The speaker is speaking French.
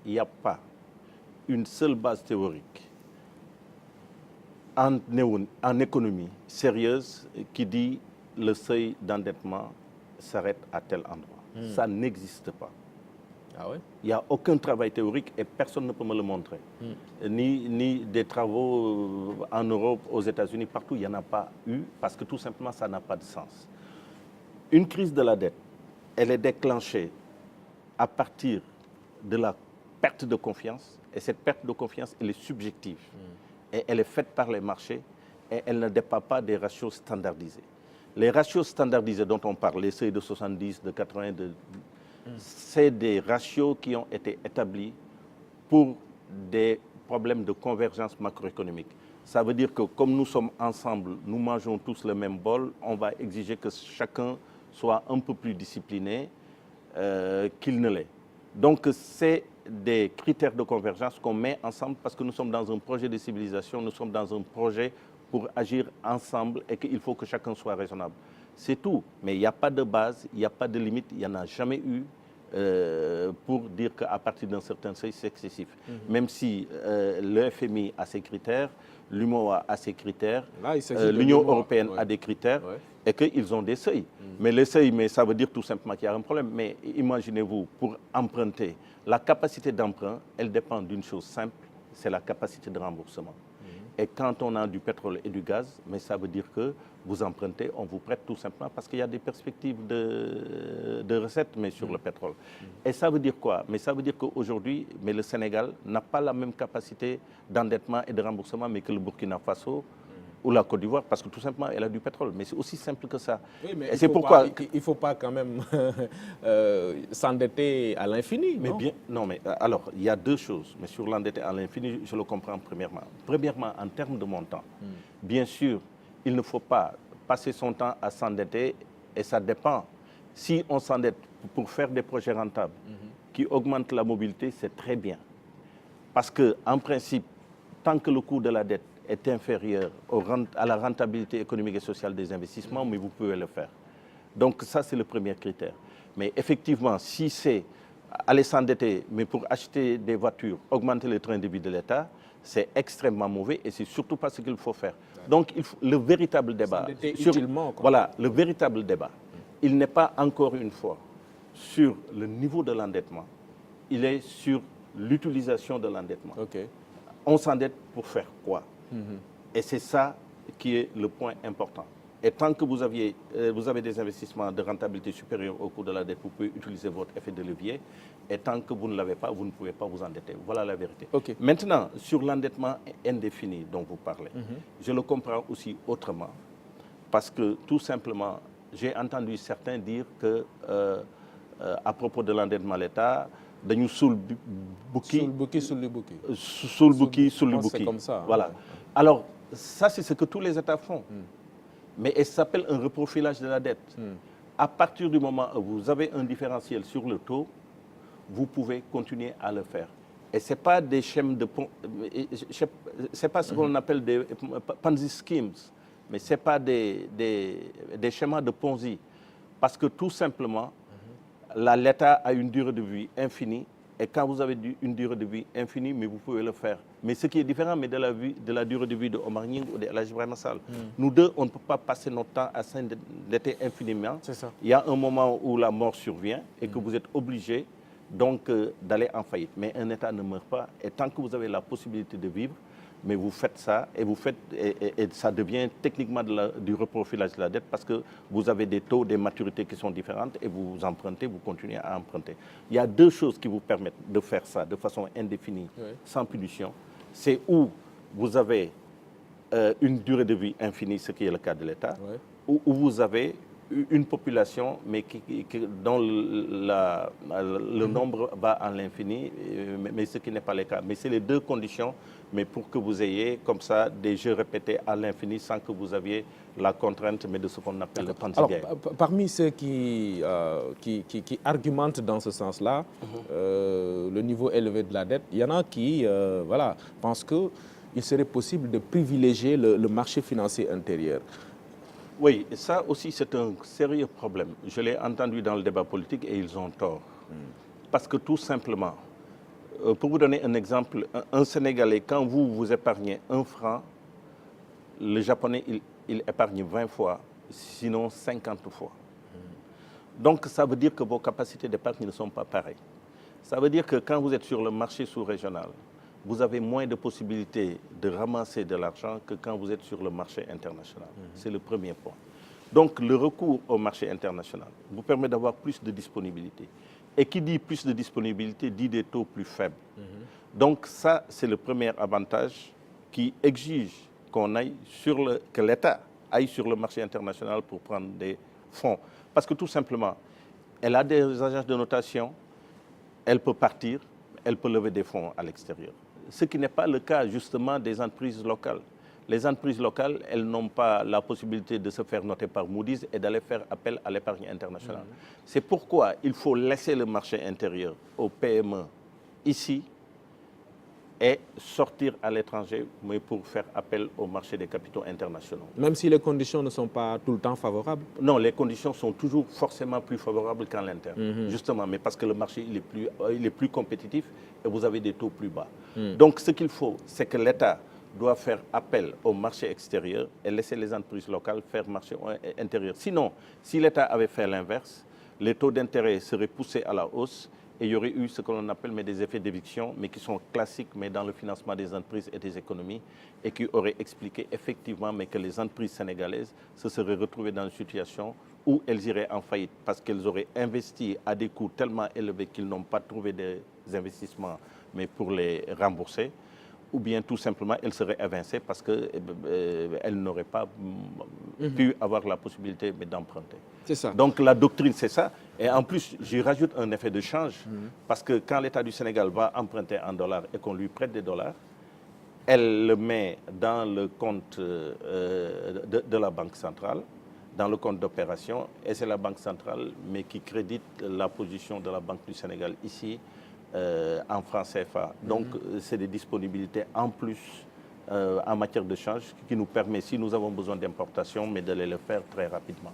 il n'y a pas une seule base théorique en économie sérieuse qui dit le seuil d'endettement s'arrête à tel endroit. Ça n'existe pas. Ah ouais? Il n'y a aucun travail théorique et personne ne peut me le montrer. Ni des travaux en Europe, aux États-Unis, partout, il n'y en a pas eu parce que tout simplement, ça n'a pas de sens. Une crise de la dette, elle est déclenchée à partir de la perte de confiance. Et cette perte de confiance, elle est subjective. Et elle est faite par les marchés et elle ne dépend pas des ratios standardisés. Les ratios standardisés dont on parle, les seuils de 70, de 80, c'est des ratios qui ont été établis pour des problèmes de convergence macroéconomique. Ça veut dire que comme nous sommes ensemble, nous mangeons tous le même bol, on va exiger que chacun soit un peu plus discipliné qu'il ne l'est. Donc c'est des critères de convergence qu'on met ensemble parce que nous sommes dans un projet de civilisation, nous sommes dans un projet pour agir ensemble et qu'il faut que chacun soit raisonnable. C'est tout, mais il n'y a pas de base, il n'y a pas de limite, il n'y en a jamais eu pour dire qu'à partir d'un certain seuil, c'est excessif. Même si le FMI a ses critères, l'UMOA a ses critères, l'Union européenne a des critères et qu'ils ont des seuils. Mais les seuils, mais ça veut dire tout simplement qu'il y a un problème. Mais imaginez-vous, pour emprunter, la capacité d'emprunt, elle dépend d'une chose simple, c'est la capacité de remboursement. Et quand on a du pétrole et du gaz, mais ça veut dire que vous empruntez, on vous prête tout simplement parce qu'il y a des perspectives de recettes, mais sur le pétrole. Et ça veut dire quoi? Mais ça veut dire qu'aujourd'hui, le Sénégal n'a pas la même capacité d'endettement et de remboursement, mais que le Burkina Faso ou la Côte d'Ivoire, parce que tout simplement, elle a du pétrole. Mais c'est aussi simple que ça. Oui, mais et c'est pourquoi il ne faut pas quand même s'endetter à l'infini. Mais bien, non, mais alors, il y a deux choses. Mais sur l'endetté à l'infini, je le comprends premièrement. Premièrement, en termes de montant, bien sûr, il ne faut pas passer son temps à s'endetter et ça dépend. Si on s'endette pour faire des projets rentables qui augmentent la mobilité, c'est très bien. Parce qu'en principe, tant que le coût de la dette est inférieur à la rentabilité économique et sociale des investissements, mais vous pouvez le faire. Donc ça, c'est le premier critère. Mais effectivement, si c'est aller s'endetter, mais pour acheter des voitures, augmenter le train de vie de l'État, c'est extrêmement mauvais et c'est surtout pas ce qu'il faut faire. Donc le véritable débat, le véritable débat, il n'est pas encore une fois sur le niveau de l'endettement, il est sur l'utilisation de l'endettement. On s'endette pour faire quoi? Et c'est ça qui est le point important. Et tant que vous avez des investissements de rentabilité supérieure au coût de la dette, vous pouvez utiliser votre effet de levier. Et tant que vous ne l'avez pas, vous ne pouvez pas vous endetter. Voilà la vérité. Maintenant, sur l'endettement indéfini dont vous parlez, je le comprends aussi autrement. Parce que tout simplement, j'ai entendu certains dire que, à propos de l'endettement à l'État, dañu suul bukki c'est comme ça. Voilà. Alors, ça, c'est ce que tous les États font. Mais ça s'appelle un reprofilage de la dette. À partir du moment où vous avez un différentiel sur le taux, vous pouvez continuer à le faire. Et ce n'est pas des schèmes de... c'est pas ce qu'on appelle des Ponzi schemes, mais ce n'est pas des schémas de Ponzi. Parce que tout simplement, l'État a une durée de vie infinie. Et quand vous avez une durée de vie infinie, mais vous pouvez le faire. Mais ce qui est différent de la durée de vie de Omar Nying ou de El Hadji Ibrahima Sall. Nous deux, on ne peut pas passer notre temps à s'endetter infiniment. Il y a un moment où la mort survient et que vous êtes obligé donc d'aller en faillite. Mais un État ne meurt pas. Et tant que vous avez la possibilité de vivre, mais vous faites ça et ça devient techniquement du reprofilage de la dette parce que vous avez des taux, des maturités qui sont différentes et vous empruntez, vous continuez à emprunter. Il y a deux choses qui vous permettent de faire ça de façon indéfinie, sans punition. C'est où vous avez une durée de vie infinie, ce qui est le cas de l'État, où vous avez une population mais dont le nombre va à l'infini, mais ce qui n'est pas le cas. Mais c'est les deux conditions, mais pour que vous ayez comme ça des jeux répétés à l'infini sans que vous aviez la contrainte, mais de ce qu'on appelle le Ponzi game. Parmi ceux qui argumentent dans ce sens-là, le niveau élevé de la dette, il y en a qui pensent qu'il serait possible de privilégier le marché financier intérieur. Oui, ça aussi c'est un sérieux problème. Je l'ai entendu dans le débat politique et ils ont tort. Parce que tout simplement, Pour vous donner un exemple, un Sénégalais, quand vous épargnez 1 franc, le Japonais, il épargne 20 fois, sinon 50 fois. Donc, ça veut dire que vos capacités d'épargne ne sont pas pareilles. Ça veut dire que quand vous êtes sur le marché sous-régional, vous avez moins de possibilités de ramasser de l'argent que quand vous êtes sur le marché international. C'est le premier point. Donc, le recours au marché international vous permet d'avoir plus de disponibilité. Et qui dit plus de disponibilité dit des taux plus faibles. Donc, ça, c'est le premier avantage qui exige que l'État aille sur le marché international pour prendre des fonds. Parce que tout simplement, elle a des agences de notation, elle peut partir, elle peut lever des fonds à l'extérieur. Ce qui n'est pas le cas justement des entreprises locales. Les entreprises locales, elles n'ont pas la possibilité de se faire noter par Moody's et d'aller faire appel à l'épargne internationale. C'est pourquoi il faut laisser le marché intérieur aux PME ici et sortir à l'étranger, mais pour faire appel au marché des capitaux internationaux. Même si les conditions ne sont pas tout le temps favorables? Non, les conditions sont toujours forcément plus favorables qu'en l'interne. Justement, mais parce que le marché il est plus compétitif et vous avez des taux plus bas. Donc, ce qu'il faut, c'est que l'État doit faire appel au marché extérieur et laisser les entreprises locales faire marché intérieur. Sinon, si l'État avait fait l'inverse, les taux d'intérêt seraient poussés à la hausse et il y aurait eu ce que l'on appelle des effets d'éviction, mais qui sont classiques, mais dans le financement des entreprises et des économies, et qui auraient expliqué effectivement que les entreprises sénégalaises se seraient retrouvées dans une situation où elles iraient en faillite parce qu'elles auraient investi à des coûts tellement élevés qu'ils n'ont pas trouvé des investissements, mais pour les rembourser, ou bien tout simplement elles seraient évincées parce qu'elles n'auraient pas pu avoir la possibilité d'emprunter. C'est ça. Donc la doctrine, c'est ça. Et en plus, j'y rajoute un effet de change, parce que quand l'État du Sénégal va emprunter en dollars et qu'on lui prête des dollars, elle le met dans le compte de la Banque centrale, dans le compte d'opération, et c'est la Banque centrale mais qui crédite la position de la Banque du Sénégal ici, en francs CFA. Donc, c'est des disponibilités en plus en matière de change qui nous permet, si nous avons besoin d'importation, mais de les le faire très rapidement.